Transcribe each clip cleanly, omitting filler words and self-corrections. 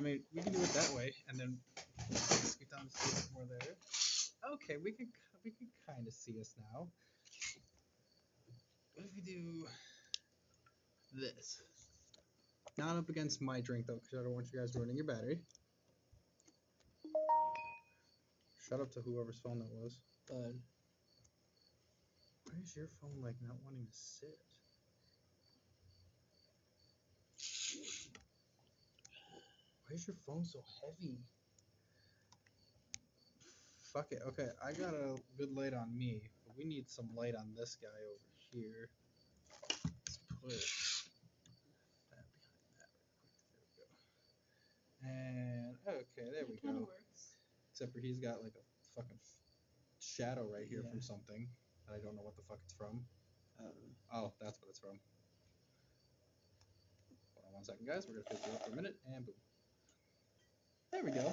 I mean, we can do it that way, and then scoot down to see if more there. Okay, we can kind of see us now. What if we do this? Not up against my drink though, because I don't want you guys ruining your battery. Shut up to whoever's phone that was. Why is your phone like not wanting to sit? Why is your phone so heavy? Fuck it. Okay, I got a good light on me, but we need some light on this guy over here. Let's put that behind that real quick. There we go. And okay, there we go. Works. Except for he's got like a fucking shadow right here from something that I don't know what the fuck it's from. Oh, that's what it's from. Hold on 1 second, guys. We're gonna fix it up for a minute, and boom. There we go.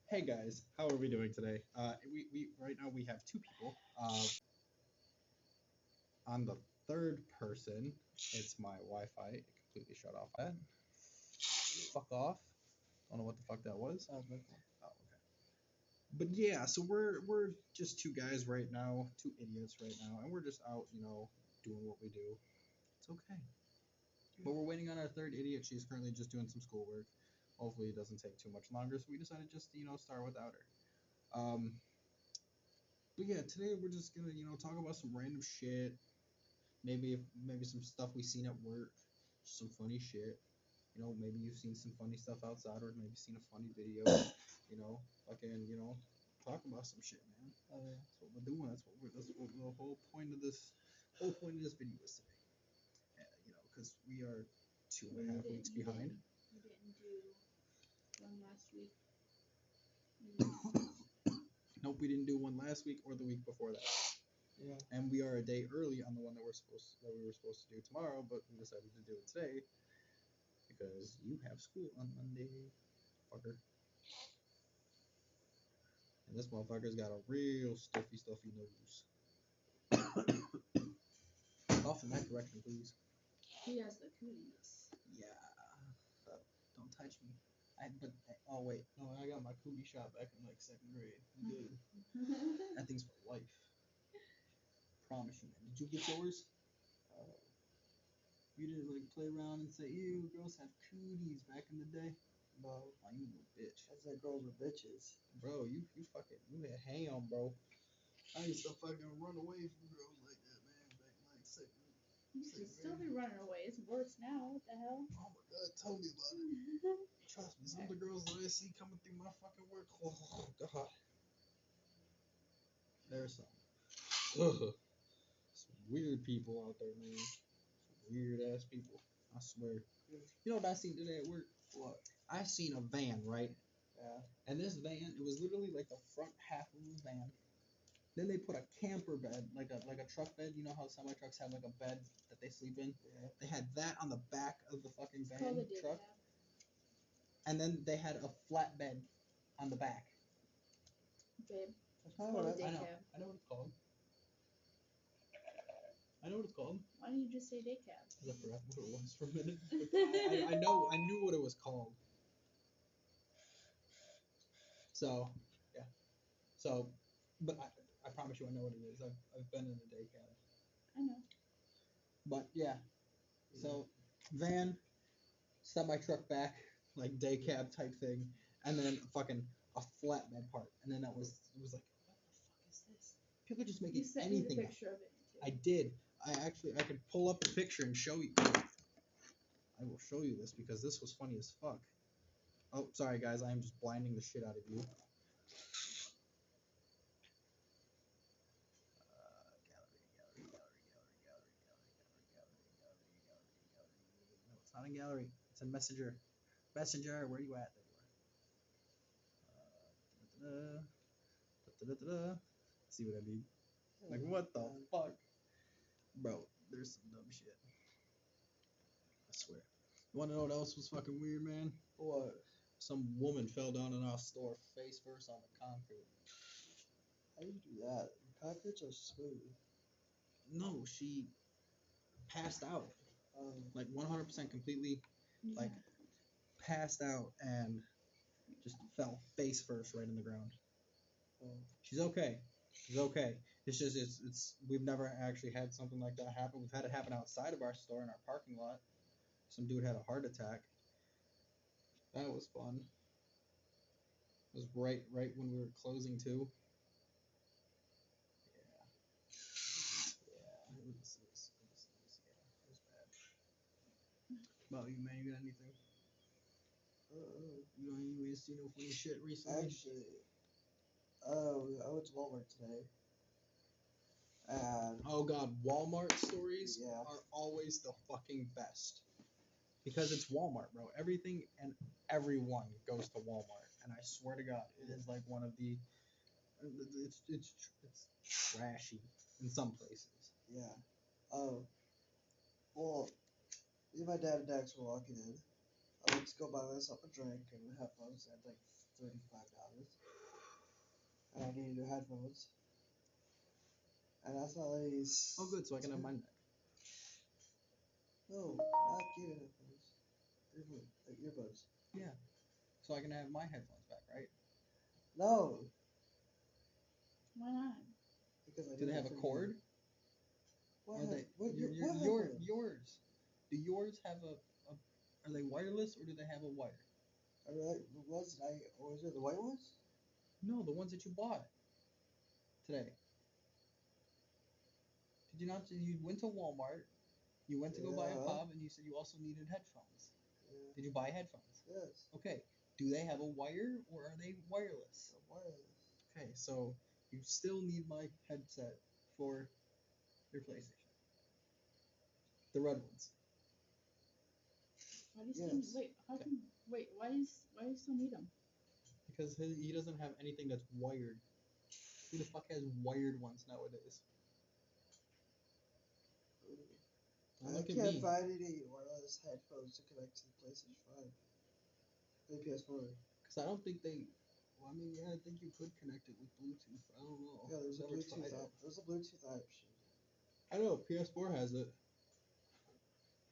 Hey guys, how are we doing today? We right now we have 2 people. On the third person, it's my Wi-Fi. It completely shut off. That. Fuck off. Don't know what the fuck that was. Oh, okay. But yeah, so we're just 2 guys right now, 2 idiots right now, and we're just out, doing what we do. It's okay. But we're waiting on our third idiot. She's currently just doing some schoolwork. Hopefully it doesn't take too much longer, so we decided just to, start without her. But yeah, today we're just gonna, talk about some random shit. Maybe some stuff we seen at work, some funny shit. Maybe you've seen some funny stuff outside, or maybe seen a funny video. Fucking, talk about some shit, man. That's what we're doing. That's what the whole point of this video is today. Because we are 2.5 weeks behind. We didn't do one last week. Nope, we didn't do one last week or the week before that. Yeah. And we are a day early on the one that we were supposed to do tomorrow, but we decided to do it today because you have school on Monday, fucker. And this motherfucker's got a real stuffy nose. Off in that direction, please. He has the cooties. Yeah. Don't touch me. Oh wait, no, I got my cootie shot back in like 2nd grade. I'm good. That thing's for life. Promise you, man. Did you get yours? You didn't like play around and say, "Ew, girls have cooties" back in the day? No. Oh, you little bitch. I said girls were bitches. Bro, you had ham, bro. I used to fucking run away from girls like that, man. Back in like 2nd grade. You should still be running away. It's worse now. What the hell? Oh my god, tell me about it. Trust me, some of the girls that I see coming through my fucking work. Oh god. There's some weird people out there, man. Some weird ass people. I swear. You know what I seen today at work? What? I seen a van, right? Yeah. And this van, it was literally like the front half of the van. Then they put a camper bed, like a truck bed. You know how semi trucks have like a bed that they sleep in? Yeah. They had that on the back of the fucking van called a truck. cab. And then they had a flat bed on the back. Babe. It's called a day cab. I know what it's called. Why didn't you just say day cab? Because I forgot what it was for a minute. I knew what it was called. So, yeah. So, but I promise you I know what it is. I've been in a day cab. I know. But, yeah. So, van, semi-truck back, like day cab type thing, and then fucking a flatbed part. And then it was like, what the fuck is this? People just making anything. You sent me the picture of it, too. I did. I could pull up the picture and show you. I will show you this because this was funny as fuck. Oh, sorry guys, I am just blinding the shit out of you. No, it's not in gallery. It's in Messenger. Messenger, where you at? See what I mean? Like, what the fuck? Bro, there's some dumb shit. I swear. You wanna know what else was fucking weird, man? What? Some woman fell down in our store face first on the concrete. How do you do that? Concrete's are smooth. No, she passed out. Like 100% completely, like, passed out, and Just fell face first right in the ground. Oh. She's okay. She's okay. It's just it's we've never actually had something like that happen. We've had it happen outside of our store in our parking lot. Some dude had a heart attack. That was fun. It was right when we were closing too. Yeah. It was bad. About you, man? You got anything? You ain't seen no funny shit recently? Actually, I went to Walmart today. And Oh god, Walmart stories Yeah. are always the fucking best. Because it's Walmart, bro. Everything and everyone goes to Walmart. And I swear to God, it is like one of the it's trashy in some places. yeah. Oh. Well, me and my dad and Dax were walking in. I went to go buy myself a drink and headphones at like $35. And I needed new headphones. And I saw these. Oh good, so I can have mine back. No, not Gator headphones. Like earbuds. Yeah. So I can have my headphones back, right? No, Why not? because I Do they did have that a for cord? you. What? Are they What? your, What your, headphones? yours? Do yours have a are they wireless or do they have a wire? Are they like the ones that was it the white ones? No, the ones that you bought today. Did you not? You went to Walmart. You went to go buy a Yeah. pub, and you said you also needed headphones. Yeah. Did you buy headphones? Yes. Okay. Do they have a wire or are they wireless? The wireless. Okay, so you still need my headset for your PlayStation. The red ones. Why do you still Yes. wait? How can wait? Why do you still need them? Because he doesn't have anything that's wired. Who the fuck has wired ones nowadays? Don't I look at can't me. find any wireless headphones to connect to the PlayStation 5. The PS4. Because I don't think they. Well, I mean, yeah, I think you could connect it with Bluetooth. I don't know. Yeah, there's a Never Bluetooth tried app. it. There's a Bluetooth option. I know PS4 has it.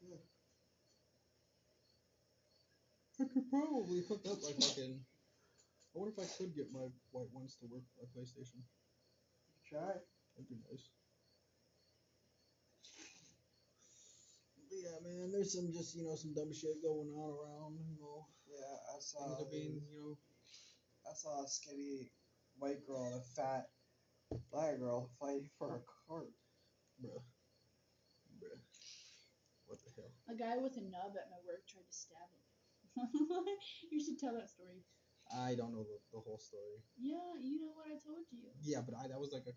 Yeah. I could probably hook up like fucking. I wonder if I could get my white ones to work with my PlayStation. You can try. That'd be nice. But yeah, man, there's some just some dumb shit going on around. Yeah, I saw. Things are being I saw a skinny white girl and a fat black girl fighting for a cart. bruh. What the hell? A guy with a nub at my work tried to stab him. You should tell that story. I don't know the whole story. Yeah, you know what I told you. Yeah, but that was like a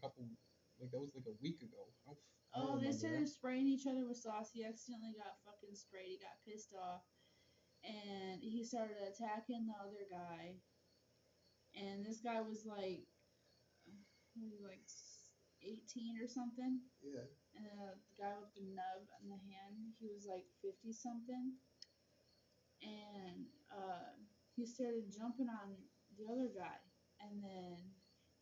week ago. I Oh, don't they remember started that. spraying each other with sauce. He accidentally got fucking sprayed. He got pissed off. And he started attacking the other guy. And this guy was like 18 or something. Yeah. And the guy with the nub in the hand, he was like 50 something. And he started jumping on the other guy. And then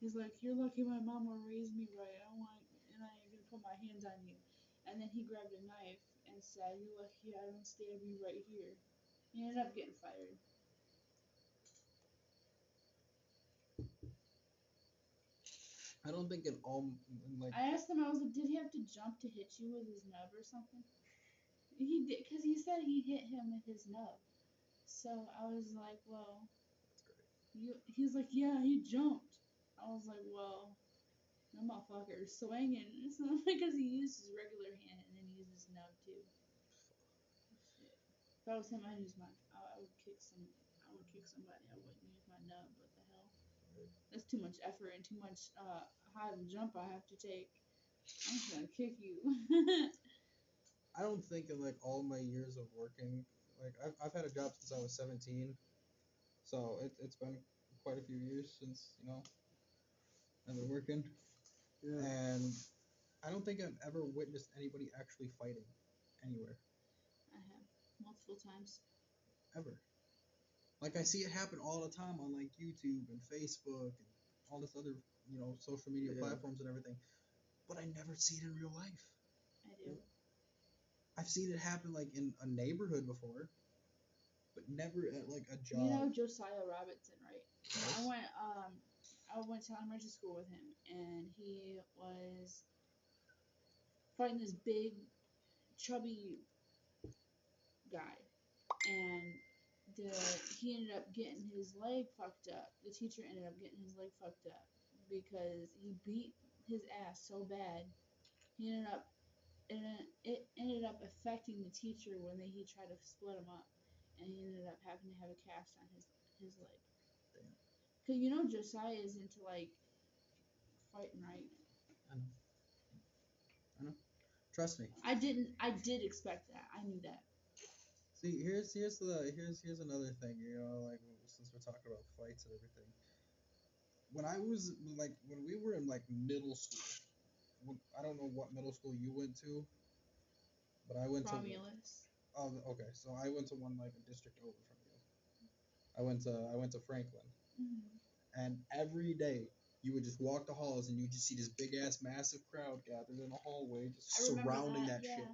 he's like, "You're lucky my mama raised me right. I ain't gonna put my hands on you." And then he grabbed a knife and said, "You're lucky I don't stab you right here." He ended up getting fired. I don't think in all I asked him, I was like, "Did he have to jump to hit you with his nub or something?" He did, because he said he hit him with his nub. So I was like, "Well," he was like, "Yeah, he jumped." I was like, "Well, that motherfucker is swinging." It's not because he used his regular hand and then he used his nub too. Shit. If I was him, I would kick somebody. I wouldn't use my nub. What the hell? That's too much effort and too much high jump I have to take. I'm just gonna kick you. I don't think in like all my years of working, like I've had a job since I was 17, so it's been quite a few years since I've been working, Yeah. and I don't think I've ever witnessed anybody actually fighting anywhere I have multiple times. ever. Like I see it happen all the time on like YouTube and Facebook and all this other social media Yeah. platforms and everything, but I never see it in real life. I do. I've seen it happen like in a neighborhood before. but never at like a job. You know Josiah Robinson, right? Yes. I went to elementary school with him, and he was fighting this big, chubby guy, and he ended up getting his leg fucked up. The teacher ended up getting his leg fucked up because he beat his ass so bad. He ended up it ended up affecting the teacher when he tried to split him up, and he ended up having to have a cast on his leg. Damn. Cause you know Josiah is into like fighting, right? I know. Trust me. I did expect that. I knew that. See, here's another thing. You know, like since we're talking about fights and everything. When we were in like middle school, I don't know what middle school you went to, but I went Romulus. Oh, okay. So I went to one like a district over from you. I went to Franklin, and every day you would just walk the halls and you just see this big ass massive crowd gathered in the hallway, just surrounding that shit.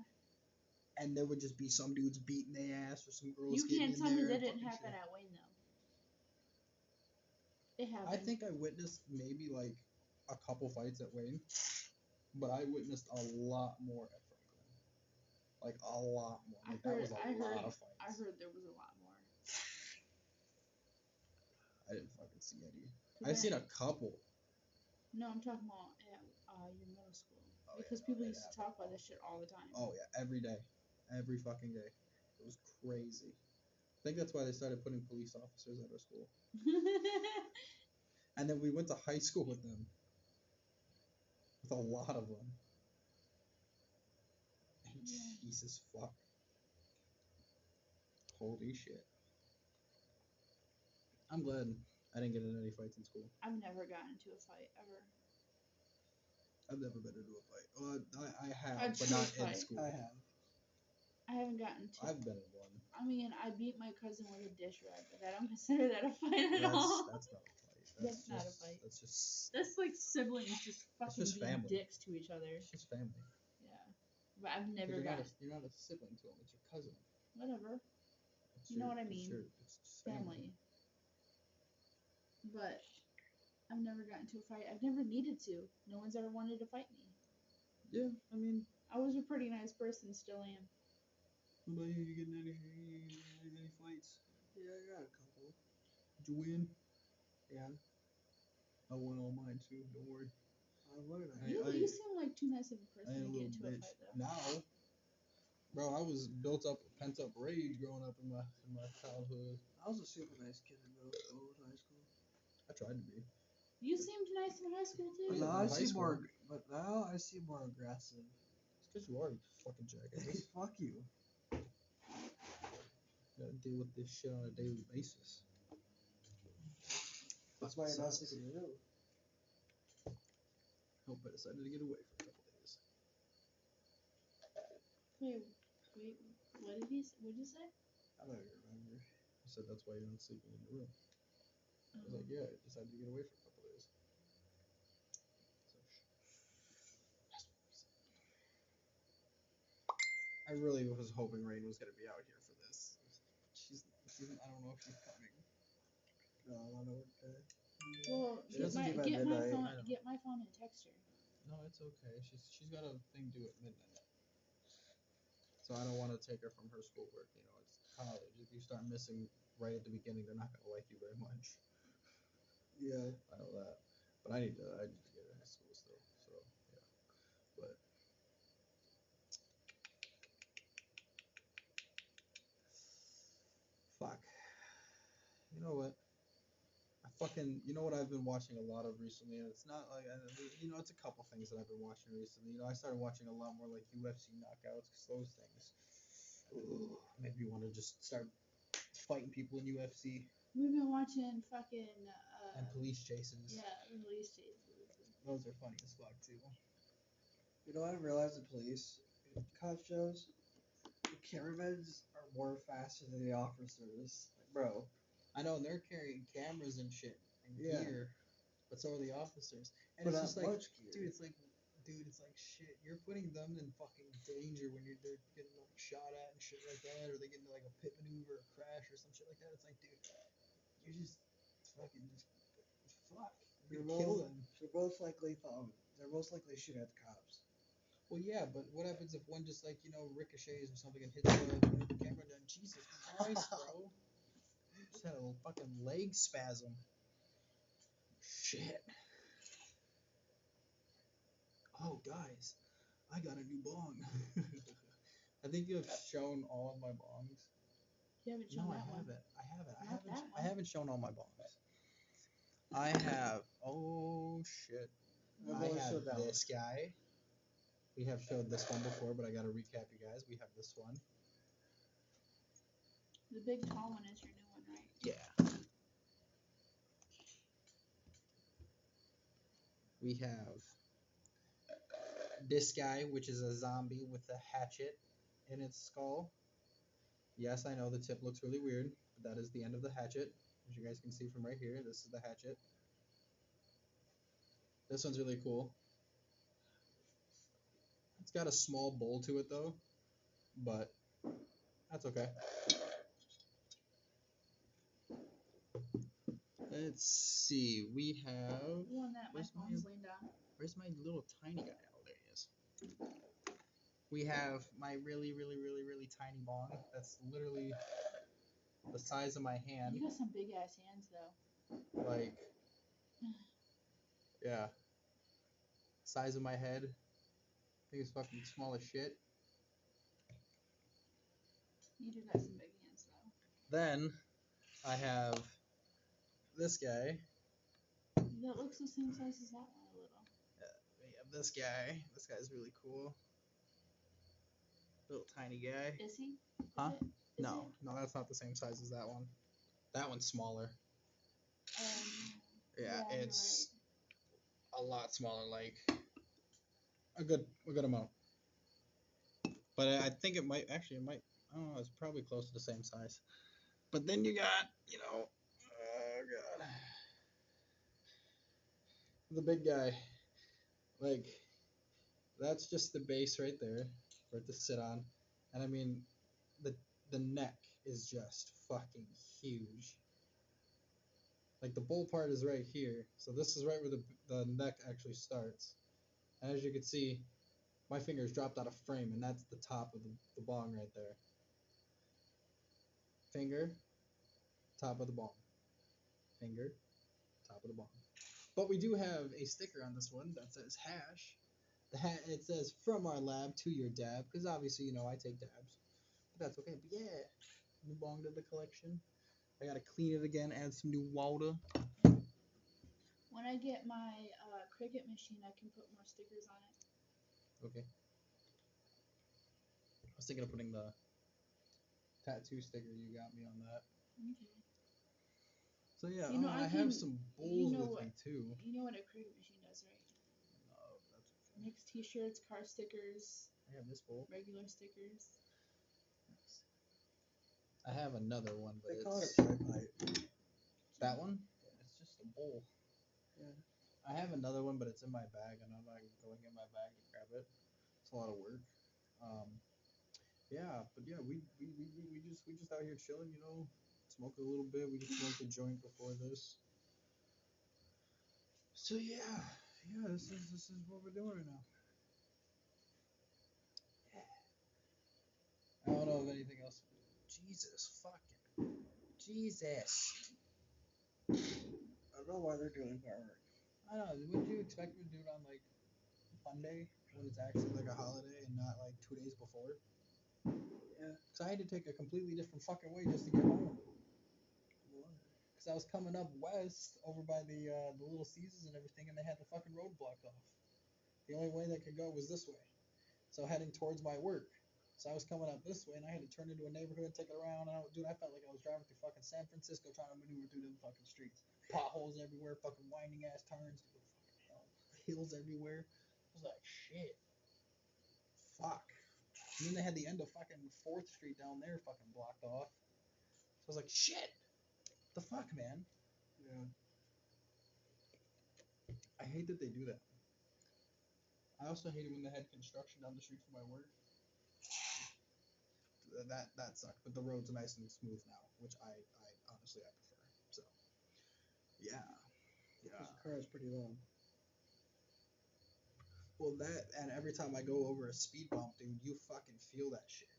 And there would just be some dudes beating their ass or some girls. You can't tell me that didn't happen shit. at Wayne though. It happened. I think I witnessed maybe like a couple fights at Wayne, but I witnessed a lot more at Franklin. Like a lot more. Like that was a lot of fights. I heard there was a lot more. I didn't fucking see any. I've seen a couple. No, I'm talking about at your middle school. Because people used to talk about this shit all the time. Oh yeah, every day. Every fucking day. It was crazy. I think that's why they started putting police officers at our school. And then we went to high school with them. With a lot of them. And Jesus fuck. Holy shit. I'm glad I didn't get in any fights in school. I've never gotten into a fight, ever. I've never been into a fight. I have, but not in school. I have. I haven't gotten into. I've been in one. I mean, I beat my cousin with a dish rag, but I don't consider that a fight at all. That's not a fight. That's not a fight. That's just. That's like siblings just fucking just being family. dicks to each other. It's just family. Yeah, but I've never gotten. You're not a sibling to them. It's your cousin. Whatever. You know what I mean? It's just family. But I've never gotten into a fight. I've never needed to. No one's ever wanted to fight me. Yeah, I mean, I was a pretty nice person, still am. What about you? You getting any fights? Yeah, I got a couple. Did you win? Yeah. I won all mine too. Don't worry. You seem like too nice of a person to get into a fight though. Now, bro, I was built up pent up rage growing up in my childhood. I was a super nice kid in middle school and high school. I tried to be. You seemed nice in high school too. But now I see more aggressive. It's because you are, you fucking jackass. Fuck you. Gotta deal with this shit on a daily basis. That's why you're not sleeping in your room. Hope I decided to get away for a couple days. Wait, what did you say? I don't even remember. He said that's why you're not sleeping in your room. I was like, yeah, I decided to get away for a couple days. I really was hoping Rain was gonna be out here for this. I don't know if she's coming. No, I want to work there. Well, get my phone and text her. No, it's okay. She's got a thing due at midnight. So I don't want to take her from her schoolwork. You know, it's college. If you start missing right at the beginning, they're not gonna like you very much. Yeah. I know that. But I need to get her into school still. So yeah. But fuck. You know what? You know what I've been watching a lot of recently, and it's not like, you know, it's a couple things that I've been watching recently. You know, I started watching a lot more like UFC knockouts, because those things make me want to just start fighting people in UFC. We've been watching fucking and police chases. Yeah, police chases. Those are funny as fuck too. You know what I realized in police cop shows? The cameramen are more faster than the officers. Like, bro. I know, and they're carrying cameras and shit and gear, but so are the officers. And but it's just like, much gear. dude, it's like, dude, it's like shit. You're putting them in fucking danger when they're getting like shot at and shit like that, or they get into like a pit maneuver or crash or some shit like that. It's like, dude, you're just fucking just fuck. You're gonna kill them. They're most likely They're most likely shoot at the cops. Well, yeah, but what happens if one just like ricochets or something and hits the camera? Then Jesus Christ, bro. Just had a little fucking leg spasm. Shit. Oh, guys, I got a new bong. I think you have shown all of my bongs. You haven't shown that one. I haven't shown all my bongs. I have. Oh shit. I have this guy. We have showed this one before, but I gotta recap you guys. We have this one. The big tall one is your new one, right? Yeah. We have this guy, which is a zombie with a hatchet in its skull. Yes, I know the tip looks really weird, but that is the end of the hatchet. As you guys can see from right here, this is the hatchet. This one's really cool. It's got a small bowl to it though, but that's okay. Let's see. We have. The one that my phone's laying down. Where's my little tiny guy? Oh, there he is. We have my really, really, really, really tiny bong. That's literally the size of my hand. You got some big ass hands though. Like, yeah. Size of my head. I think it's fucking small as shit. You do got some big hands though. Then I have this guy. That looks the same size as that one a little. We have this guy. This guy's really cool. Little tiny guy. Is he? Huh? No, that's not the same size as that one. That one's smaller. Yeah, it's a lot smaller, like a good amount. But I think it might. I don't know. It's probably close to the same size. But then you got, oh god, the big guy. Like, that's just the base right there for it to sit on, and I mean, the neck is just fucking huge. Like the bowl part is right here, so this is right where the neck actually starts. And as you can see, my fingers dropped out of frame, and that's the top of the bong right there. Finger, top of the bong. Finger, top of the bong. But we do have a sticker on this one that says hash. It says from our lab to your dab, because obviously I take dabs, but that's okay. But yeah, new bong to the collection. I gotta clean it again, add some new water. When I get my Cricut machine, I can put more stickers on it. Okay. I was thinking of putting the tattoo sticker you got me on that. Okay. So yeah, I have some bowls with me too. You know what a Cricut machine does, right? No, that's okay. Makes t-shirts, car stickers. I have this bowl. Regular stickers. I have another one, but they call it a pipe. That one? Yeah, it's just a bowl. Yeah. I have another one, but it's in my bag, and I'm not going in my bag to grab it. It's a lot of work. Yeah, but yeah, we just out here chilling, smoke a little bit. We just smoked a joint before this. So yeah, this is what we're doing right now. Yeah. I don't know of anything else. Jesus. I don't know why they're doing fireworks. I don't know. Would you expect them to do it on like Monday when it's actually like a holiday and not like 2 days before? Yeah. Because I had to take a completely different fucking way just to get home. Because I was coming up west over by the Little Caesars and everything, and they had the fucking road blocked off. The only way that could go was this way. So heading towards my work. So I was coming up this way, and I had to turn into a neighborhood, take it around. And I felt like I was driving through fucking San Francisco trying to maneuver through them fucking streets. Potholes everywhere, fucking winding ass turns, fucking hell, hills everywhere. I was like, shit. Fuck. And then they had the end of fucking 4th Street down there fucking blocked off. So I was like, shit. The fuck, man. Yeah. I hate that they do that. I also hated when they had construction down the street from my work. That sucked, but the road's nice and smooth now, which I honestly I prefer. So, yeah. Because the car is pretty long. Well, that and every time I go over a speed bump, dude, you fucking feel that shit.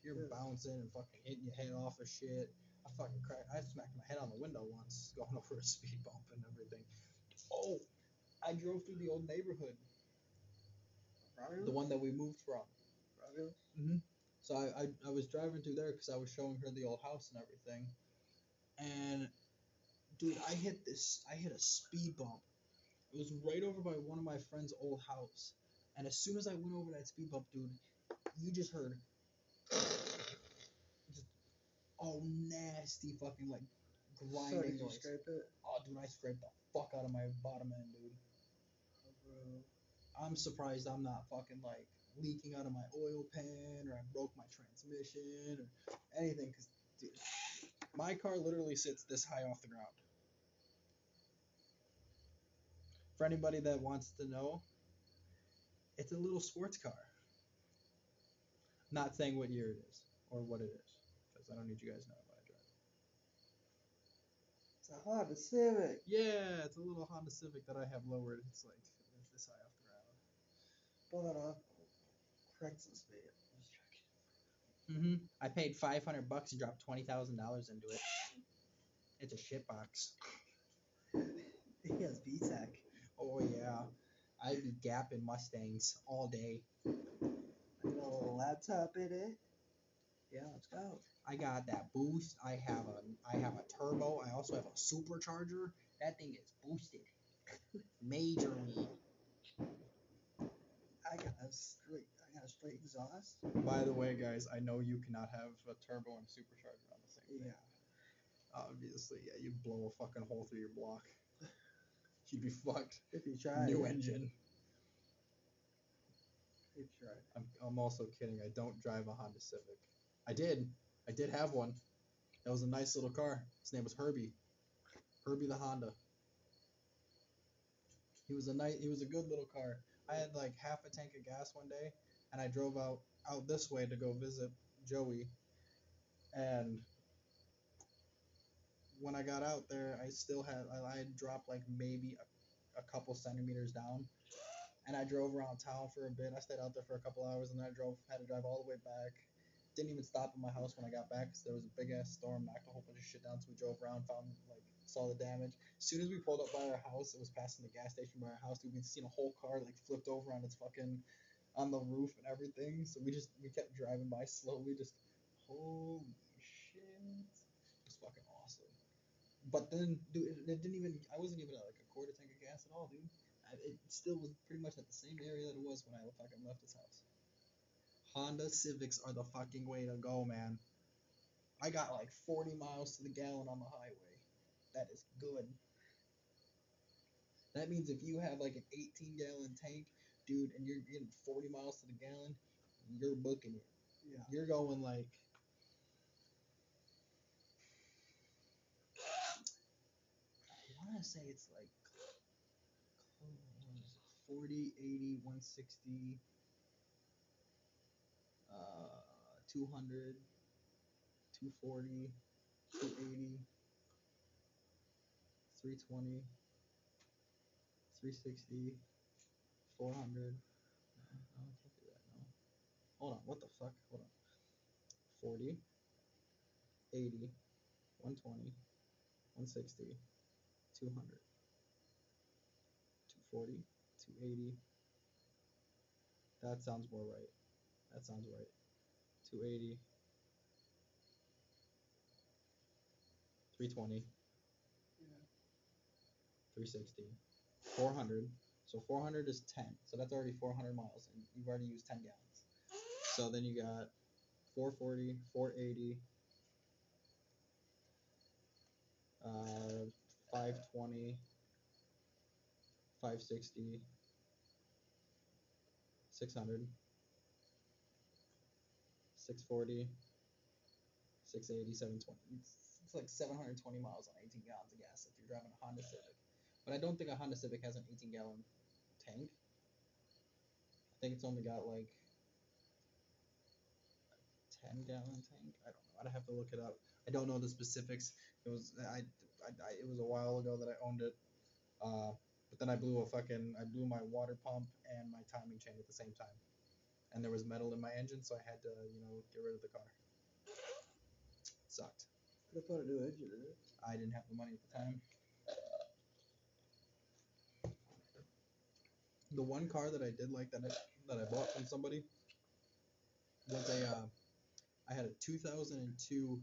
You're bouncing and fucking hitting your head off of shit. I fucking I smacked my head on the window once going over a speed bump and everything. Oh, I drove through the old neighborhood. The one that we moved from. Mm-hmm. So I was driving through there because I was showing her the old house and everything. And dude, I hit a speed bump. It was right over by one of my friend's old house. And as soon as I went over that speed bump, dude, you just heard just all nasty fucking like grinding So did you noise. scrape it? Oh, dude, I scraped the fuck out of my bottom end, dude. Oh, bro. I'm surprised I'm not fucking like leaking out of my oil pan or I broke my transmission or anything. Cause dude, my car literally sits this high off the ground. For anybody that wants to know, it's a little sports car. Not saying what year it is or what it is, because I don't need you guys to know what I drive. It's a Honda Civic. Yeah, it's a little Honda Civic that I have lowered. It's like it's this high off the ground. Pull that off. Craigslist, man. Just checking. Mm-hmm. I paid $500 and dropped $20,000 into it. It's a shitbox. He has BTEC. Oh yeah, I'd be gapping Mustangs all day. I got a little laptop in it. Yeah, let's go. I got that boost. I have a turbo. I also have a supercharger. That thing is boosted, majorly. I got a straight exhaust. By the way, guys, I know you cannot have a turbo and supercharger on the same thing. Obviously, yeah, you'd blow a fucking hole through your block. You'd be fucked. If you try. New engine. If you try. I'm also kidding. I don't drive a Honda Civic. I did have one. That was a nice little car. His name was Herbie. Herbie the Honda. He was a good little car. I had like half a tank of gas one day, and I drove out this way to go visit Joey. And when I got out there, I had dropped like maybe a couple centimeters down, and I drove around town for a bit. I stayed out there for a couple hours, and then had to drive all the way back. Didn't even stop at my house when I got back because there was a big ass storm, knocked a whole bunch of shit down. So we drove around, saw the damage. As soon as we pulled up by our house, it was passing the gas station by our house. Dude, we'd seen a whole car like flipped over on its fucking on the roof and everything. So we kept driving by slowly, just holy shit, it was fucking awesome. But then, dude, it didn't even. I wasn't even at like a quarter tank of gas at all, dude. It still was pretty much at the same area that it was when I fucking left his house. Honda Civics are the fucking way to go, man. I got like 40 miles to the gallon on the highway. That is good. That means if you have like an 18-gallon tank, dude, and you're getting 40 miles to the gallon, you're booking it. Yeah. You're going like. I want to say it's like 40, 80, 160, 200, 240, 280, 320, 360, 400. No, I can't do that. No. Hold on. What the fuck? Hold on. 40, 80, 120, 160, 200, 240, 280. That sounds more right. That sounds right. 280, 320, Yeah. 360, 400. So 400 is 10. So that's already 400 miles, and you've already used 10 gallons. So then you got 440, 480, 520, 560, 600, 640, 680, 720. It's like 720 miles on 18 gallons of gas if you're driving a Honda Civic. But I don't think a Honda Civic has an 18-gallon tank. think it's only got like 10-gallon tank. I don't know. I'd have to look it up. I don't know the specifics. It was it was a while ago that I owned it. But then I blew my water pump and my timing chain at the same time, and there was metal in my engine, so I had to get rid of the car. It sucked. Could have put a new engine in it. I didn't have the money at the time. The one car that I did like that I bought from somebody was I had a 2002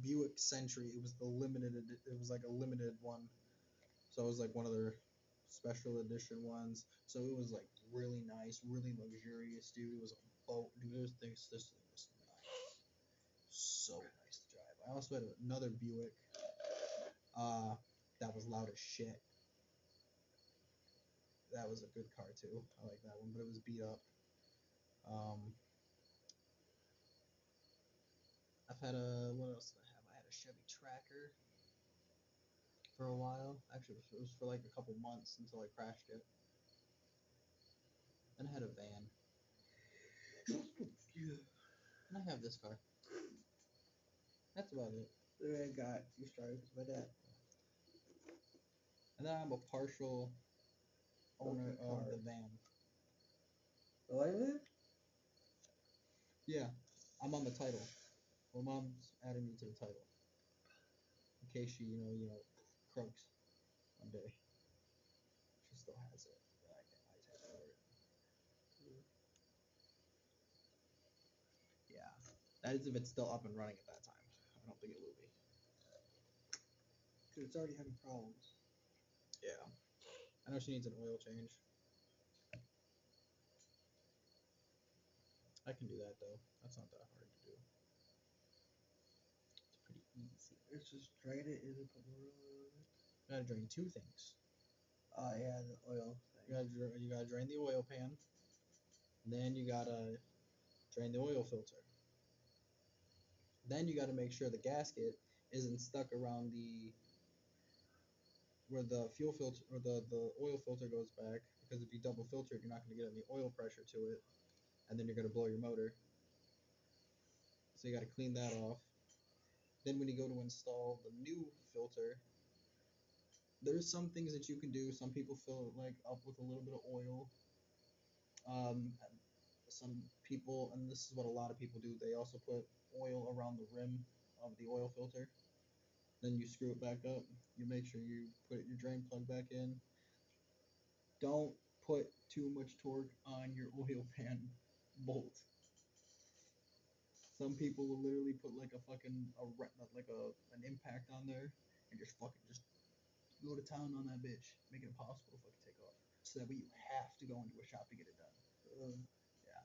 Buick Century. It was it was like a limited one, so it was like one of their special edition ones. So it was like really nice, really luxurious, dude. It was a boat, dude. This thing was nice, so nice to drive. I also had another Buick, that was loud as shit. That was a good car too. I like that one, but it was beat up. I've had what else did I have? I had a Chevy Tracker for a while. Actually, it was for like a couple months until I crashed it. Then I had a van. And I have this car. That's about it. Then I got you started with my dad. And then I'm a partial owner of the van. The white van? Yeah, I'm on the title. Well, Mom's adding me to the title. In case she, croaks one day. She still has it. I take over it. Yeah. That is if it's still up and running at that time. I don't think it will be. Because it's already having problems. Yeah. I know she needs an oil change. I can do that though. That's not that hard to do. It's pretty easy. It's just drain it and then put more oil on it. You gotta drain two things. Yeah, the oil thing. You gotta drain the oil pan. And then you gotta drain the oil filter. Then you gotta make sure the gasket isn't stuck around where the fuel filter or the oil filter goes back, because if you double filter it, you're not gonna get any oil pressure to it, and then you're gonna blow your motor. So you gotta clean that off. Then when you go to install the new filter, there's some things that you can do. Some people fill it like up with a little bit of oil. Some people, and this is what a lot of people do, they also put oil around the rim of the oil filter. Then you screw it back up. You make sure you put your drain plug back in. Don't put too much torque on your oil pan bolt. Some people will literally put like an impact on there and just go to town on that bitch, make it impossible to fucking take off. So that way you have to go into a shop to get it done. Yeah.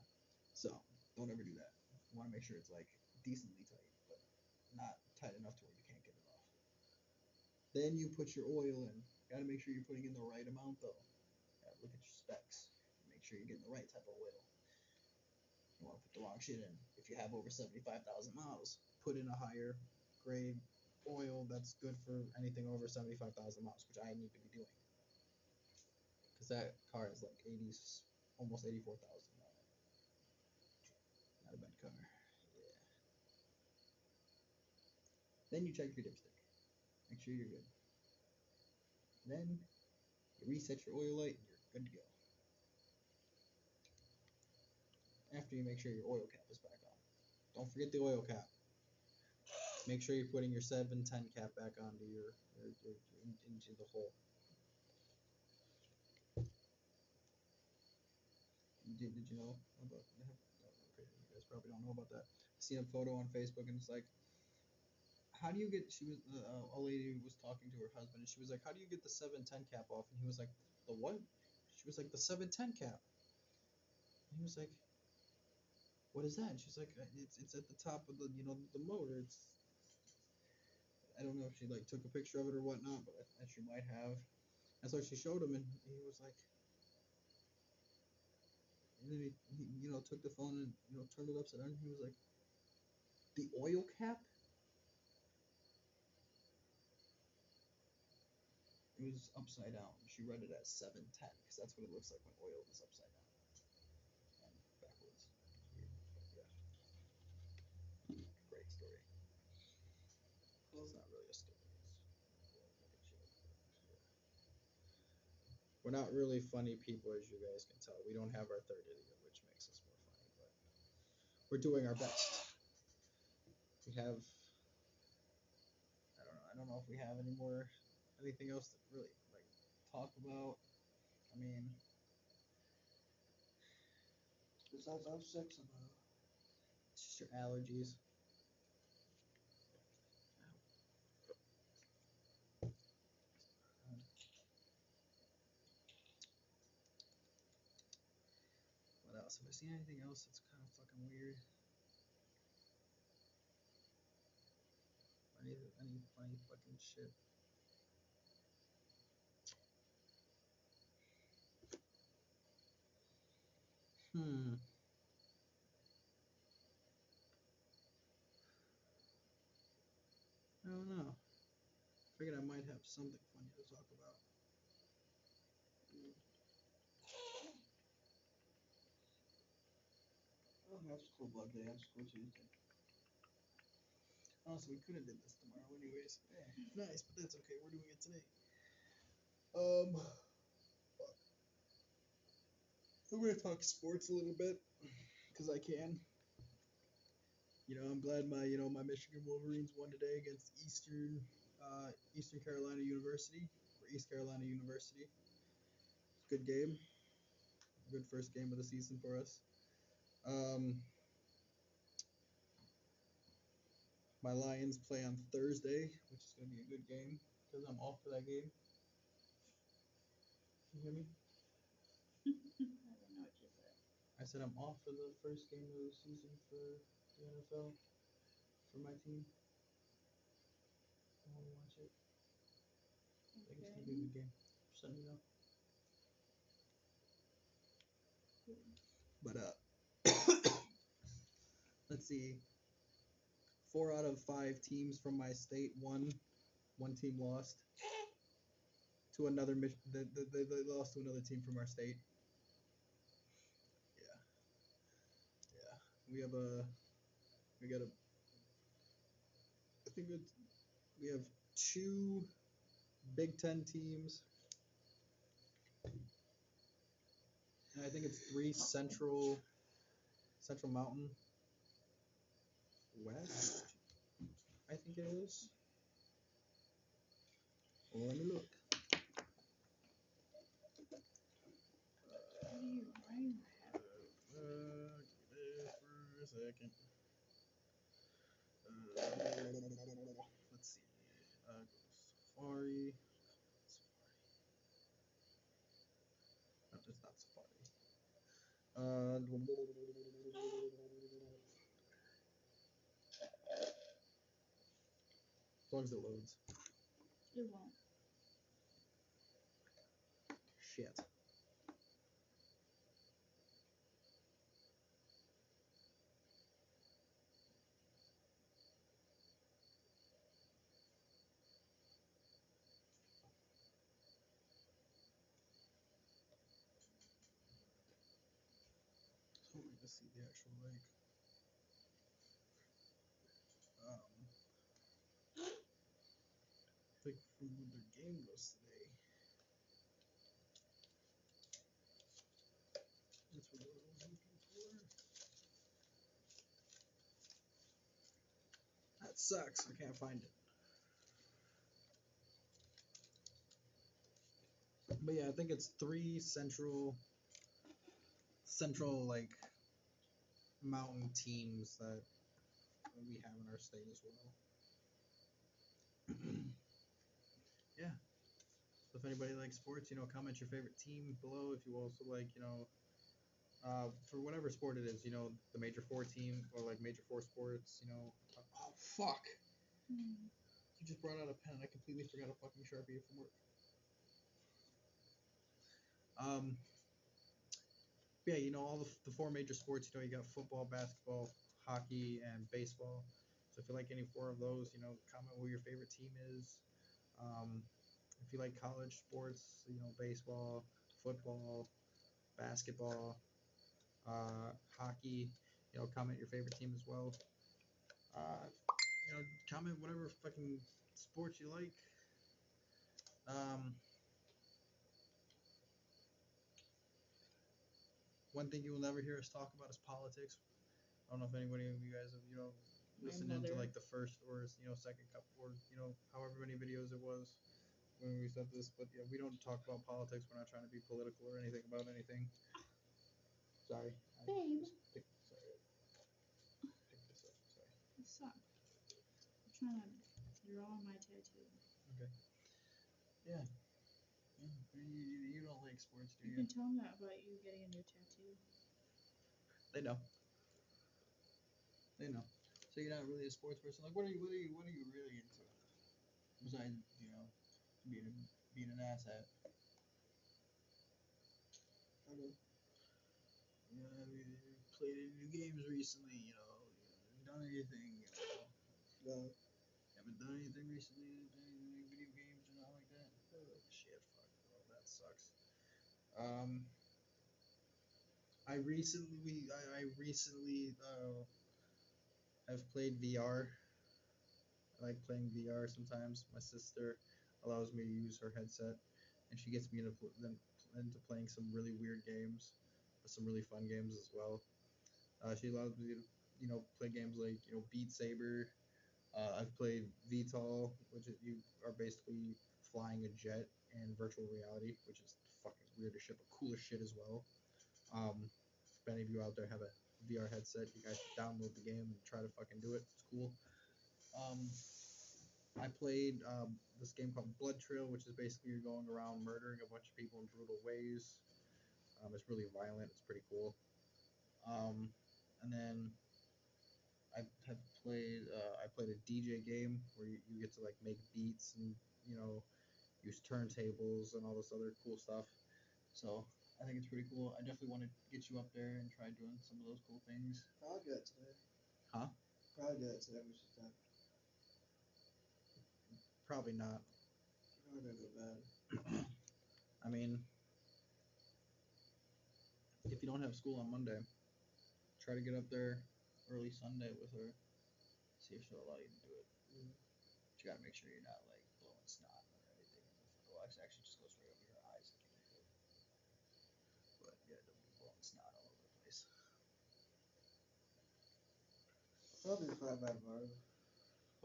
So don't ever do that. You want to make sure it's like decently tight, but not tight enough to where you can't get it off. Then you put your oil in. Gotta make sure you're putting in the right amount though. Gotta look at your specs. Make sure you're getting the right type of oil. You want to put the wrong shit in. If you have over 75,000 miles, put in a higher grade oil that's good for anything over 75,000 miles, which I need to be doing. Because that car is like almost 84,000 on it. Not a bad car. Yeah. Then you check your dipstick. Make sure you're good. Then you reset your oil light and you're good to go. After you make sure your oil cap is back on. Don't forget the oil cap. Make sure you're putting your 710 cap back onto into the hole. Did you know about that? Okay, you guys probably don't know about that. I seen a photo on Facebook and it's like, how do you get? She was a lady was talking to her husband and she was like, how do you get the 710 cap off? And he was like, the what? She was like, the 710 cap. And he was like, what is that? And she's like, it's at the top of the the motor. It's, I don't know if she like took a picture of it or whatnot, but she might have. And so she showed him, and he was like, and then he took the phone and turned it upside down. And he was like, the oil cap. It was upside down. She read it as 710 because that's what it looks like when oil is upside down. Well, it's not really a story. We're not really funny people, as you guys can tell. We don't have our third idiot, which makes us more funny, but we're doing our best. We have, I don't know if we have anything else to really like talk about. I mean, besides I'm sick somehow. it's just your allergies. What else? Have I seen anything else that's kind of fucking weird? Any funny fucking shit? I don't know. Figured I might have something funny to talk about. Oh, that's school Monday. I'm school Tuesday. Oh, so we could have did this tomorrow anyways. Yeah. Nice, but that's okay. We're doing it today. Fuck. I'm gonna talk sports a little bit, cause I can. I'm glad my Michigan Wolverines won today against Eastern Carolina University or East Carolina University. Good game. Good first game of the season for us. My Lions play on Thursday, which is gonna be a good game because I'm off for that game. Can you hear me? I don't know what you said. I said I'm off for the first game of the season for the NFL for my team. I want to watch it. I think it's gonna be a good game. Just letting you know. But let's see. 4 out of 5 teams from my state won. One team lost to another. They lost to another team from our state. Yeah. We have we got a. I think we have 2 Big Ten teams. And I think it's 3 Central Mountain West. I think it is. Well, let me look. How do you rhyme that? Give me for a second. Let's see. Safari. No, it's not Safari. As long as it loads. It won't. Shit. So let me just see the actual link. Like from when their game was today. That's what I was looking for. That sucks. I can't find it. But yeah, I think it's 3 central like mountain teams that we have in our state as well. Yeah. So if anybody likes sports, comment your favorite team below. If you also like, for whatever sport it is, the Major 4 team or like Major 4 sports, Oh fuck! You just brought out a pen and I completely forgot a fucking Sharpie from work. Yeah, all the 4 major sports. You got football, basketball, hockey, and baseball. So if you like any 4 of those, comment who your favorite team is. If you like college sports, baseball, football, basketball, hockey, comment your favorite team as well. comment whatever fucking sports you like. One thing you will never hear us talk about is politics. I don't know if anybody of you guys have, listened into like the first or second couple or however many videos it was when we said this, but yeah, we don't talk about politics. We're not trying to be political or anything about anything. Sorry. Babe. Pick this up. Sorry. What's up? I'm trying to draw my tattoo. Okay. Yeah. You don't like sports, do You you? can tell them that about you getting a new tattoo. They know. They know. So you're not really a sports person. Like, what are you really into? Besides, being an asshat. I don't know. You played any new games recently? Done anything? No. Haven't done anything recently? Done any video games or nothing like that? Shit, fuck, bro, that sucks. I recently have played VR. I like playing VR sometimes. My sister allows me to use her headset, and she gets me into playing some really weird games, but some really fun games as well. She allows me to, play games like Beat Saber. I've played VTOL, which you are basically flying a jet in virtual reality, which is fucking weird as shit, but cool as shit as well. If any of you out there have a VR headset, you guys should download the game and try to fucking do it. It's cool. I played this game called Blood Trail, which is basically you're going around murdering a bunch of people in brutal ways. It's really violent. It's pretty cool. And then I played a DJ game where you get to like make beats and use turntables and all this other cool stuff. So I think it's pretty cool. I definitely want to get you up there and try doing some of those cool things. I'll do it today. Huh? Probably do it today. We should talk. Probably not. Probably not bad. I mean, if you don't have school on Monday, try to get up there early Sunday with her. See if she'll allow you to do it. Mm. But you gotta make sure you're not like blowing snot or anything. Well, actually just goes right over your eyes if you do it. But yeah, don't be blowing snot all over the place. Probably fine by tomorrow.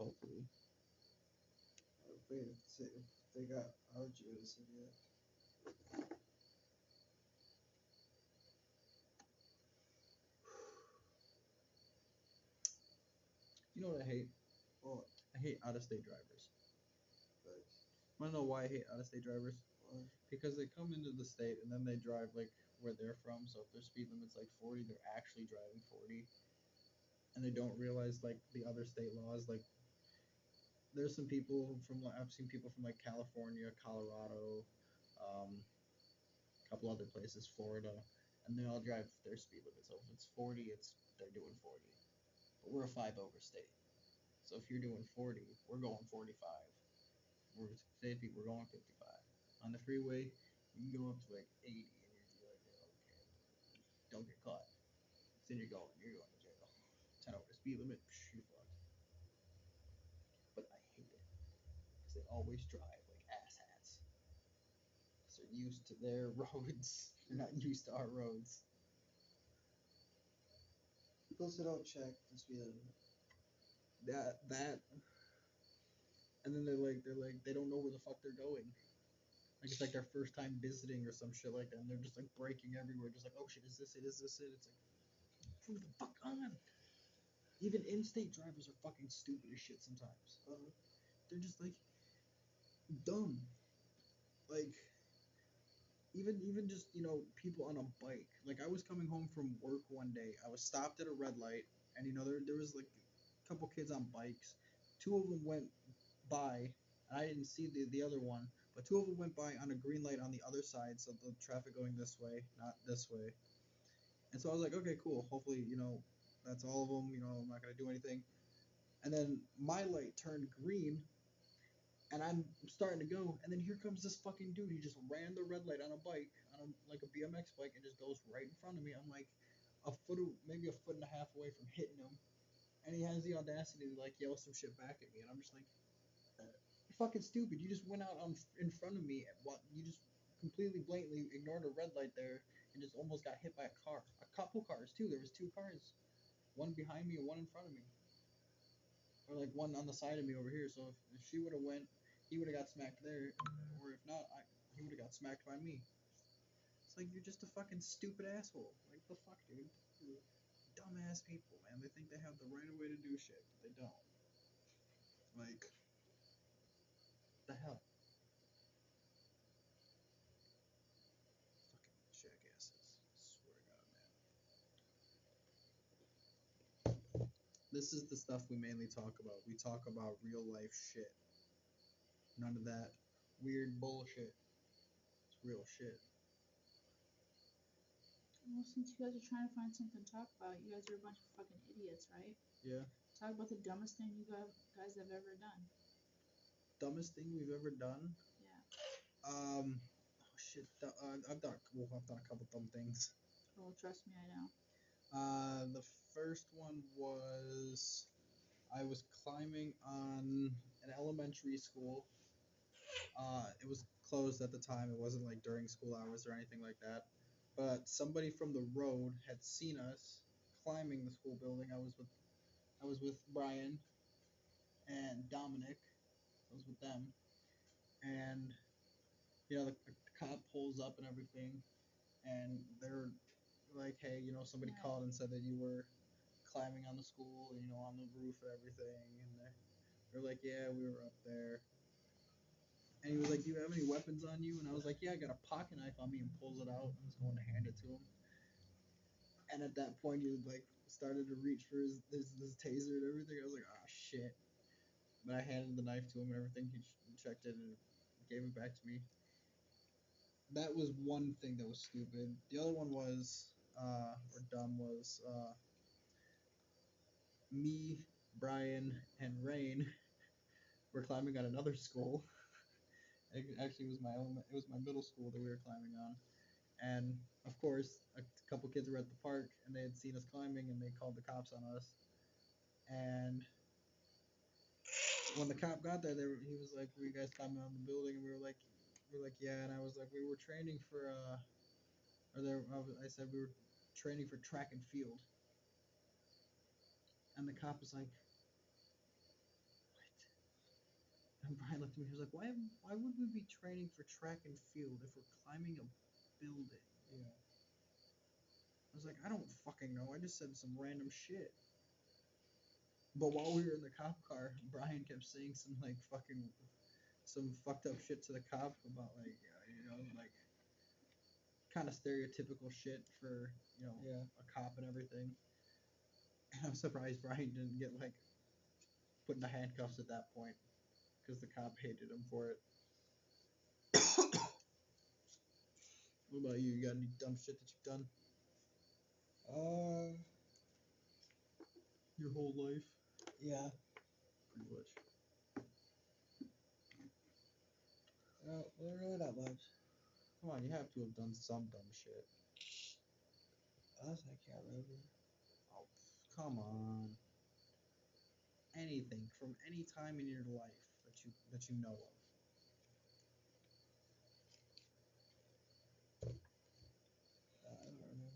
Hopefully. If they got allergy medicine yet. You know what I hate? What? I hate out-of-state drivers. Thanks. Wanna know why I hate out-of-state drivers? Why? Because they come into the state and then they drive like where they're from. So if their speed limit's like 40, they're actually driving 40, and they don't realize like the other state laws. Like there's some people from I've seen people from like California, Colorado, a couple other places, Florida, and they all drive their speed limit. So if it's 40, they're doing 40. But we're a 5 over state. So if you're doing 40, we're going 45. We're safety, we're going 55. On the freeway, you can go up to like 80 and you're like, okay, don't get caught. Then you're going to jail. 10 over the speed limit, you're fucked. But I hate it because they always drive like asshats. Because they're used to their roads. They're not used to our roads. Plus, they don't check the speed limit. That, and then they don't know where the fuck they're going. Like it's like their first time visiting or some shit like that, and they're just like braking everywhere, just like, oh shit, is this it? Is this it? It's like, move the fuck on. Even in-state drivers are fucking stupid as shit sometimes. They're just like dumb. Like even just people on a bike. Like I was coming home from work one day. I was stopped at a red light, and there was like a couple kids on bikes. Two of them went by, and I didn't see the other one, but two of them went by on a green light on the other side, so the traffic going this way, not this way. And so I was like, okay, cool. Hopefully, that's all of them. I'm not gonna do anything. And then my light turned green, and I'm starting to go, and then here comes this fucking dude. He just ran the red light on a bike, like a BMX bike, and just goes right in front of me. I'm like maybe a foot and a half away from hitting him, And he has the audacity to like yell some shit back at me, and I'm just like, you're fucking stupid. You just went out in front of me, and you just completely blatantly ignored a red light there, and just almost got hit by a car. A couple cars too. There was 2 cars, one behind me and one in front of me, or like one on the side of me over here. So if she would have went, he would have got smacked there, or if not, he would have got smacked by me. It's like you're just a fucking stupid asshole. Like the fuck, dude. Dumbass people, man. They think they have the right way to do shit, but they don't. Like, the hell? Fucking jackasses. Swear to God, man. This is the stuff we mainly talk about. We talk about real life shit. None of that weird bullshit. It's real shit. Well, since you guys are trying to find something to talk about, you guys are a bunch of fucking idiots, right? Yeah. Talk about the dumbest thing you guys have ever done. Dumbest thing we've ever done? Yeah. Oh shit. I've done a couple dumb things. Oh, trust me, I know. The first one was I was climbing on an elementary school. It was closed at the time. It wasn't like during school hours or anything like that. But somebody from the road had seen us climbing the school building. I was with Brian and Dominic. I was with them, and the cop pulls up and everything, and they're like, "Hey, somebody called and said that you were climbing on the school, on the roof and everything." And they're like, "Yeah, we were up there." And he was like, "Do you have any weapons on you?" And I was like, "Yeah, I got a pocket knife on me," and pulls it out and was going to hand it to him. And at that point, he like started to reach for his taser and everything. I was like, "Ah, shit." But I handed the knife to him and everything. He checked it and gave it back to me. That was one thing that was stupid. The other one was, or dumb, was me, Brian, and Rain were climbing on another school. Actually, it was my middle school that we were climbing on. And of course, a couple kids were at the park and they had seen us climbing and they called the cops on us. And when the cop got there, he was like, "Were you guys climbing on the building?" And we were like, "Yeah." And I was like, "We were training for I said we were training for track and field." And the cop was like, "What?" And Brian looked at me. He was like, "Why would we be training for track and field if we're climbing a building?" Yeah. I was like, "I don't fucking know. I just said some random shit." But while we were in the cop car, Brian kept saying some fucked up shit to the cop about like kind of stereotypical shit for a cop and everything. And I'm surprised Brian didn't get like put in the handcuffs at that point because the cop hated him for it. What about you? You got any dumb shit that you've done? Your whole life? Yeah. Pretty much. Really not much. Come on, you have to have done some dumb shit. Honestly, I can't remember. Oh, come on. Anything from any time in your life that you know of. I don't remember.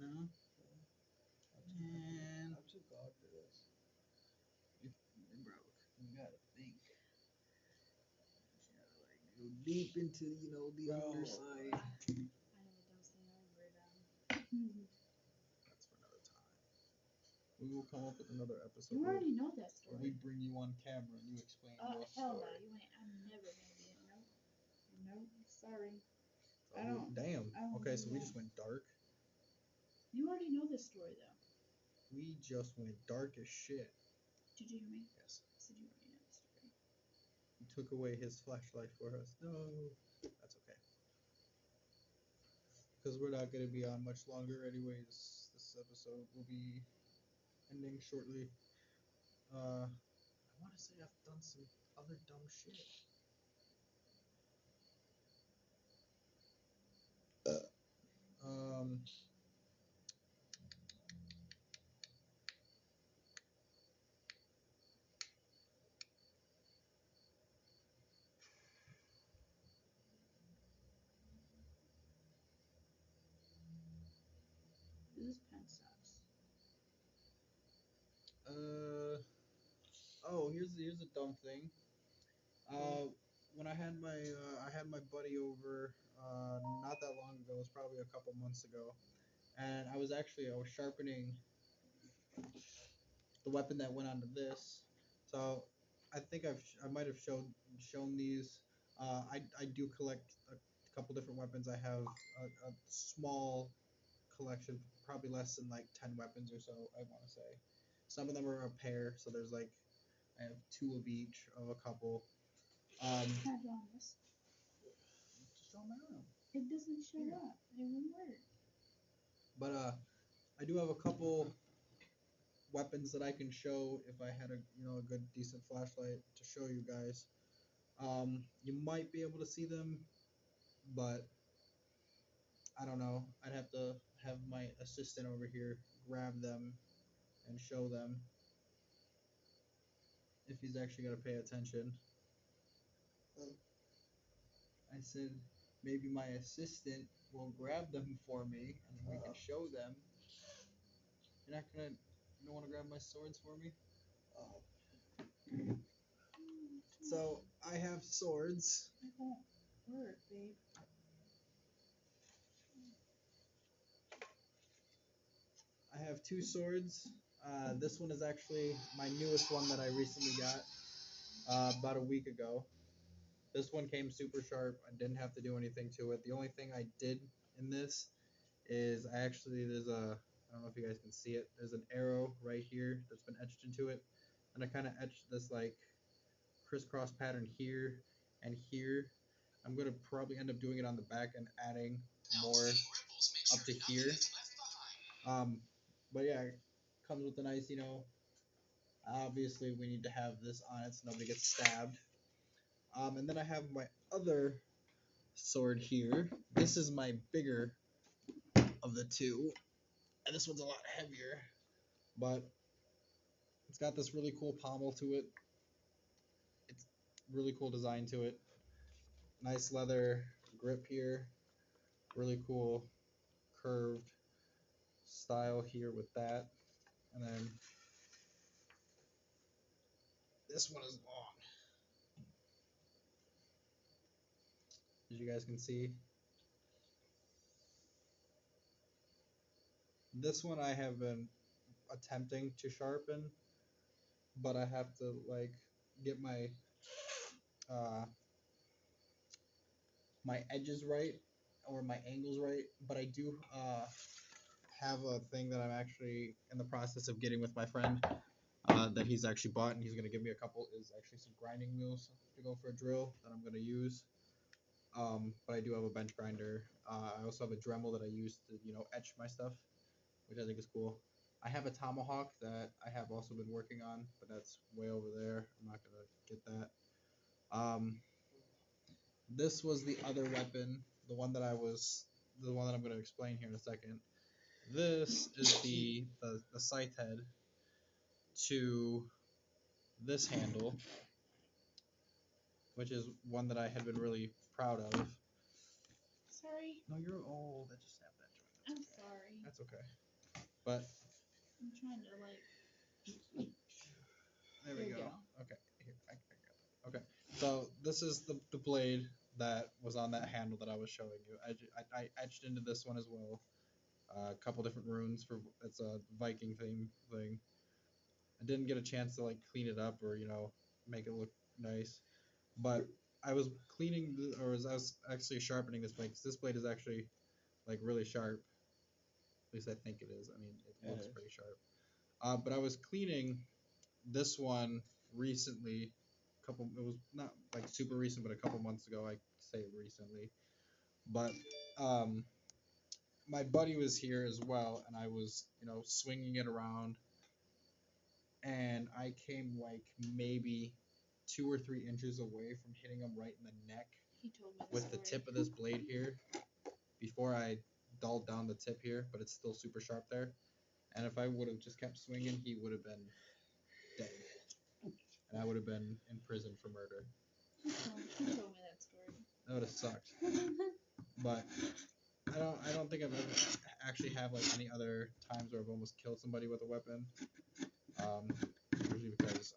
No? Man. I'm too gone for this. Bro, you gotta think. You gotta like go deep into the underside. I know the dumbest thing I've ever done. That's for another time. We will come up with another episode. You already know that story. Where we bring you on camera and you explain your hell story. no, you ain't. I'm never gonna be it. Nope. Sorry. Oh, damn. Okay, so we just went dark. You already know this story though. We just went dark as shit. Did you hear me? Yes. I said you already know the story. You took away his flashlight for us. No. That's okay. Because we're not going to be on much longer anyways. This episode will be ending shortly. I want to say I've done some other dumb shit. here's a dumb thing. When I had my buddy over not that long ago. It was probably a couple months ago, and I was sharpening the weapon that went onto this. So I think I might have shown these. I do collect a couple different weapons. I have a small collection, probably less than like 10 weapons or so. I want to say some of them are a pair. So there's like I have two of each of a couple. How do you on this? Just show them around. It doesn't show up. It won't work. But I do have a couple weapons that I can show if I had a good decent flashlight to show you guys. You might be able to see them, but I don't know. I'd have to have my assistant over here grab them and show them if he's actually gonna pay attention. I said maybe my assistant will grab them for me and we can show them. You don't want to grab my swords for me? So I have swords. It won't work, babe. I have two swords. This one is actually my newest one that I recently got about a week ago. This one came super sharp. I didn't have to do anything to it. The only thing I did in this is I don't know if you guys can see it. There's an arrow right here that's been etched into it. And I kind of etched this like crisscross pattern here and here. I'm going to probably end up doing it on the back and adding more up to here. But yeah, it comes with a nice, obviously we need to have this on it so nobody gets stabbed. And then I have my other sword here. This is my bigger of the two, and this one's a lot heavier, but it's got this really cool pommel to it. It's really cool design to it. Nice leather grip here. Really cool curved style here with that. And then this one is long. As you guys can see. This one I have been attempting to sharpen, but I have to like get my my edges right or my angles right. But I do have a thing that I'm actually in the process of getting with my friend that he's actually bought, and he's gonna give me a couple. Is actually some grinding wheels to go for a drill that I'm gonna use. But I do have a bench grinder. I also have a Dremel that I use to etch my stuff, which I think is cool. I have a tomahawk that I have also been working on, but that's way over there. I'm not gonna get that. This was the other weapon, the one that I'm gonna explain here in a second. This is the scythe head to this handle, which is one that I have been really proud of. Sorry. No, you're old. I just snapped that joint. I'm sorry. That's okay. But I'm trying to like. there we go. Okay, here I got that. Okay, so this is the blade that was on that handle that I was showing you. I etched into this one as well. A couple different runes for it's a Viking thing. I didn't get a chance to like clean it up or make it look nice, but I was cleaning I was actually sharpening this blade because this blade is actually like really sharp. At least I think it is. I mean, it looks pretty sharp. But I was cleaning this one recently. It was not like super recent, but a couple months ago. I say recently, but my buddy was here as well, and I was swinging it around, and I came like maybe 2 or 3 inches away from hitting him right in the neck with the tip of this blade here before I dulled down the tip here, but it's still super sharp there. And if I would have just kept swinging, he would have been dead, and I would have been in prison for murder. He told me that story. That would have sucked. But I don't think I've ever actually have like any other times where I've almost killed somebody with a weapon. Usually because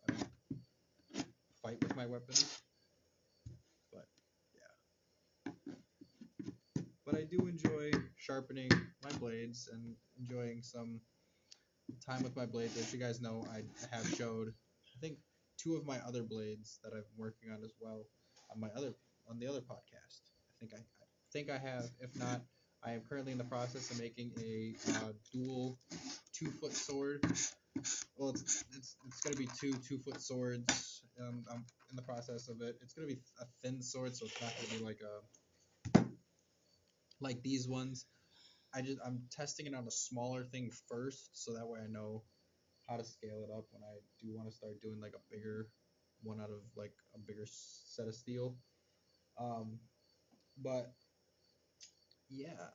fight with my weapons. But yeah. But I do enjoy sharpening my blades and enjoying some time with my blades. As you guys know, I have showed, I think, 2 of my other blades that I've been working on as well on the other podcast. I think I have. If not, I am currently in the process of making a dual 2-foot sword. Well, it's gonna be 2-foot swords. I'm in the process of it. It's gonna be a thin sword, so it's not gonna be like these ones. I'm testing it on a smaller thing first, so that way I know how to scale it up when I do want to start doing like a bigger one out of like a bigger set of steel. But yeah,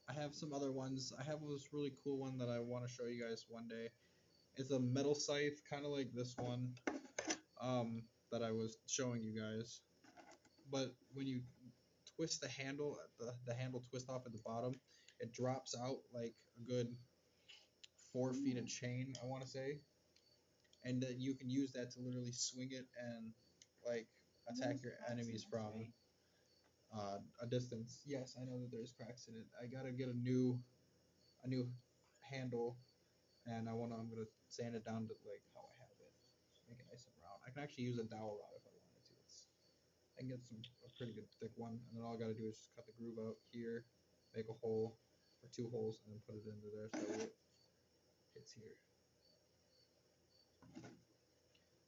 I have some other ones. I have this really cool one that I want to show you guys one day. It's a metal scythe, kind of like this one, that I was showing you guys. But when you twist the handle, the handle twist off at the bottom, it drops out like a good 4 feet of chain, I want to say. And then you can use that to literally swing it and like attack your enemies from a distance. Yes, I know that there's cracks in it. I gotta get a new handle, and I'm gonna sand it down to like how I have it, make it nice and round. I can actually use a dowel rod if I wanted to. I can get a pretty good thick one, and then all I gotta do is just cut the groove out here, make a hole or 2 holes, and then put it into there so it hits here.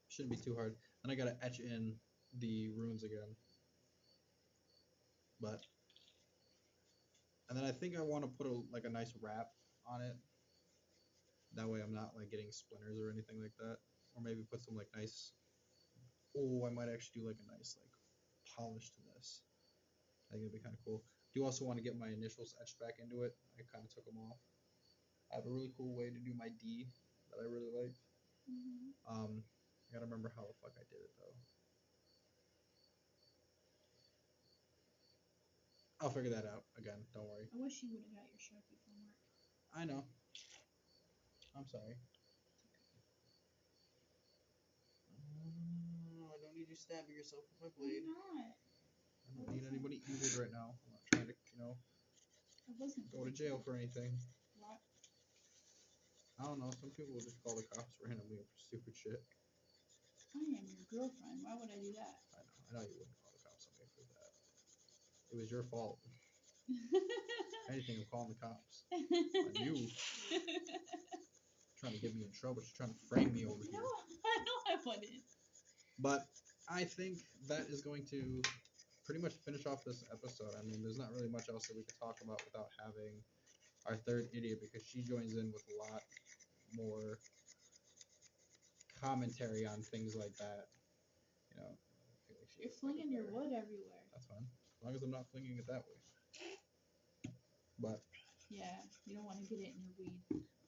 Shouldn't be too hard. Then I gotta etch in the runes again. And then I think I want to put a nice wrap on it. That way I'm not like getting splinters or anything like that. Or maybe put some like nice. Oh, I might actually do like a nice like polish to this. I think it'd be kind of cool. Do also want to get my initials etched back into it. I kind of took them off. I have a really cool way to do my D that I really like. I gotta remember how the fuck I did it though. I'll figure that out again. Don't worry. I wish you would have got your Sharpie from work. I know. I'm sorry. I don't need you stabbing yourself with my blade. I'm not. I don't need anybody injured right now. I'm not trying to, I wasn't go to jail for anything. What? I don't know. Some people will just call the cops randomly for stupid shit. I am your girlfriend. Why would I do that? I know you wouldn't call the cops on me for that. It was your fault. Anything, I'm calling the cops. On you. Trying to get me in trouble. She's trying to frame me over here. No, I wouldn't. But I think that is going to pretty much finish off this episode. I mean, there's not really much else that we could talk about without having our third idiot, because she joins in with a lot more commentary on things like that. I feel like You're flinging your wood everywhere. That's fine, as long as I'm not flinging it that way. But yeah, you don't want to get it in your weed.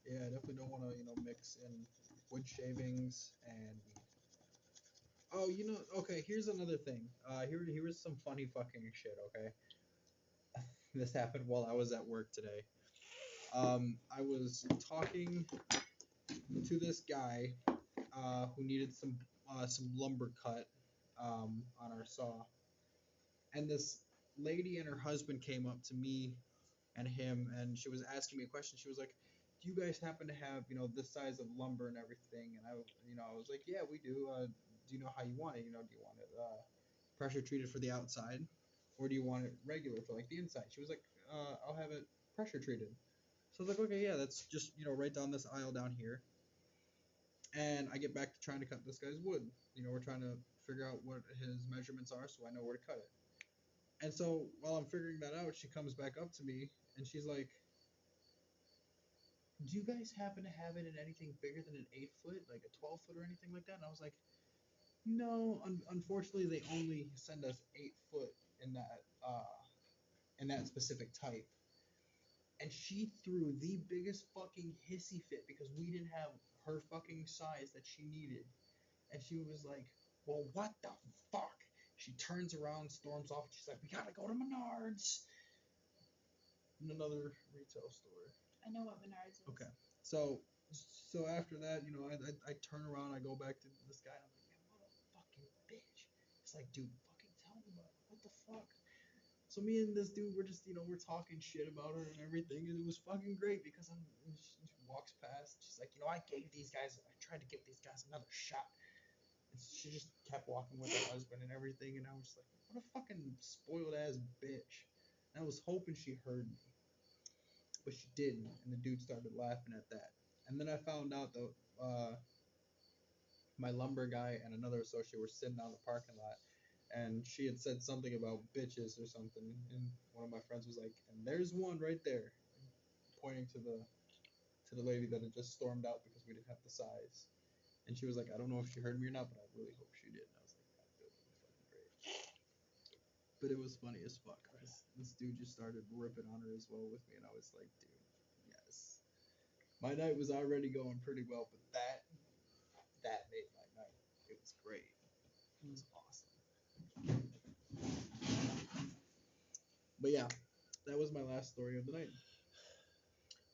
Yeah, I definitely don't want to mix in wood shavings and weed. Oh, okay. Here's another thing. Here was some funny fucking shit. Okay, this happened while I was at work today. I was talking to this guy who needed some lumber cut on our saw, and this lady and her husband came up to me and him, and she was asking me a question. She was like, "Do you guys happen to have this size of lumber and everything?" And I was like, "Yeah, we do. Do you know how you want it? Do you want it pressure treated for the outside, or do you want it regular for like the inside?" She was like, "I'll have it pressure treated." So I was like, "Okay, yeah, that's just right down this aisle down here." And I get back to trying to cut this guy's wood. We're trying to figure out what his measurements are so I know where to cut it. And so while I'm figuring that out, she comes back up to me and she's like, "Do you guys happen to have it in anything bigger than an 8-foot, like a 12-foot or anything like that?" And I was like, "No, unfortunately, they only send us 8-foot in that specific type." And she threw the biggest fucking hissy fit because we didn't have her fucking size that she needed. And she was like, "Well, what the fuck?" She turns around, storms off, and she's like, "We gotta go to Menards." In another retail store. I know what Menards is. Okay. So after that, I turn around, I go back to this guy, and I'm like, "Man, was like, dude, fucking tell me about it. What the fuck? So me and this dude, we're just, we're talking shit about her and everything, and it was fucking great because she walks past, she's like, I tried to give these guys another shot. And she just kept walking with her husband and everything, and I was like, what a fucking spoiled ass bitch. And I was hoping she heard me, but she didn't, and the dude started laughing at that. And then I found out that my lumber guy and another associate were sitting out in the parking lot, and she had said something about bitches or something, and one of my friends was like, and there's one right there, pointing to the lady that had just stormed out because we didn't have the size. And she was like, I don't know if she heard me or not, but I really hope she did. And I was like, God, that was fucking great. But it was funny as fuck. This dude just started ripping on her as well with me, and I was like, dude, yes. My night was already going pretty well, but that made my night. It was great. It was awesome. But yeah, that was my last story of the night.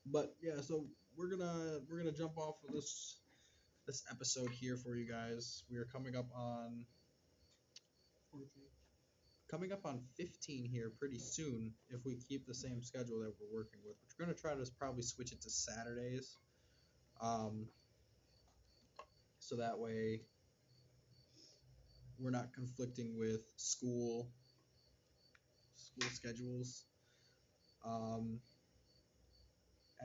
But yeah, so we're gonna jump off of this episode here for you guys. We are coming up on 15 here pretty soon if we keep the same schedule that we're working with. We're gonna try to probably switch it to Saturdays, so that way we're not conflicting with school schedules.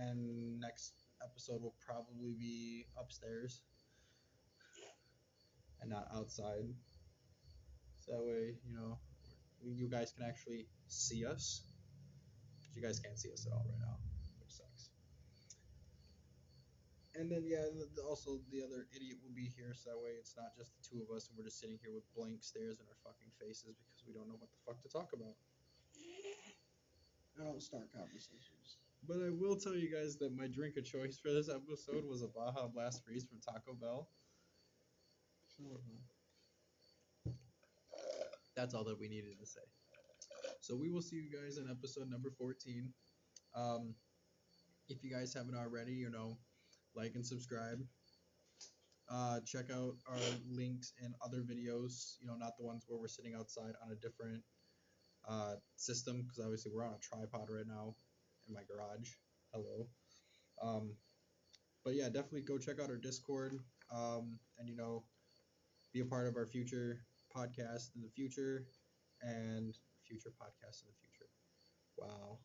And next episode will probably be upstairs and not outside. So that way, you guys can actually see us. Because you guys can't see us at all right now, which sucks. And then, yeah, also the other idiot will be here, so that way it's not just the two of us and we're just sitting here with blank stares in our fucking faces because we don't know what the fuck to talk about. I don't start conversations. But I will tell you guys that my drink of choice for this episode was a Baja Blast Freeze from Taco Bell. That's all that we needed to say. So we will see you guys in episode number 14. If you guys haven't already, like and subscribe. Check out our links and other videos, not the ones where we're sitting outside on a different system, because obviously we're on a tripod right now in my garage. Hello. But yeah, definitely go check out our Discord, and be a part of our future podcast in the future and future podcasts in the future. Wow.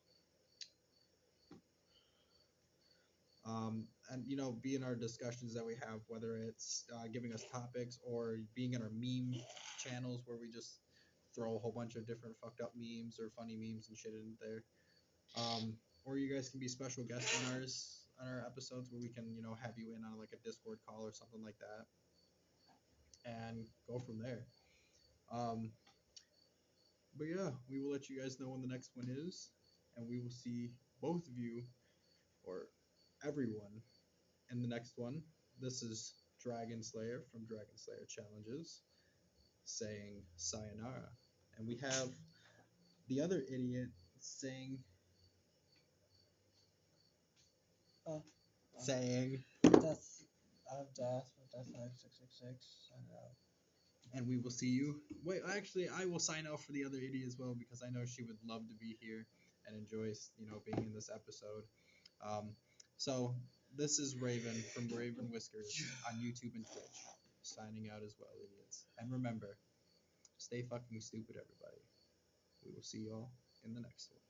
And be in our discussions that we have, whether it's giving us topics or being in our meme channels where we just throw a whole bunch of different fucked up memes or funny memes and shit in there. Or you guys can be special guests on our episodes where we can have you in on like a Discord call or something like that, and go from there. But yeah, we will let you guys know when the next one is, and we will see both of you or everyone in the next one. This is Dragon Slayer from Dragon Slayer Challenges saying sayonara. And we have the other idiot saying saying I'm Death with Death9666. And we will see you. Wait, actually, I will sign out for the other idiot as well because I know she would love to be here and enjoys, being in this episode. So this is Raven from Raven Whiskers on YouTube and Twitch, signing out as well, idiots. And remember, stay fucking stupid, everybody. We will see y'all in the next one.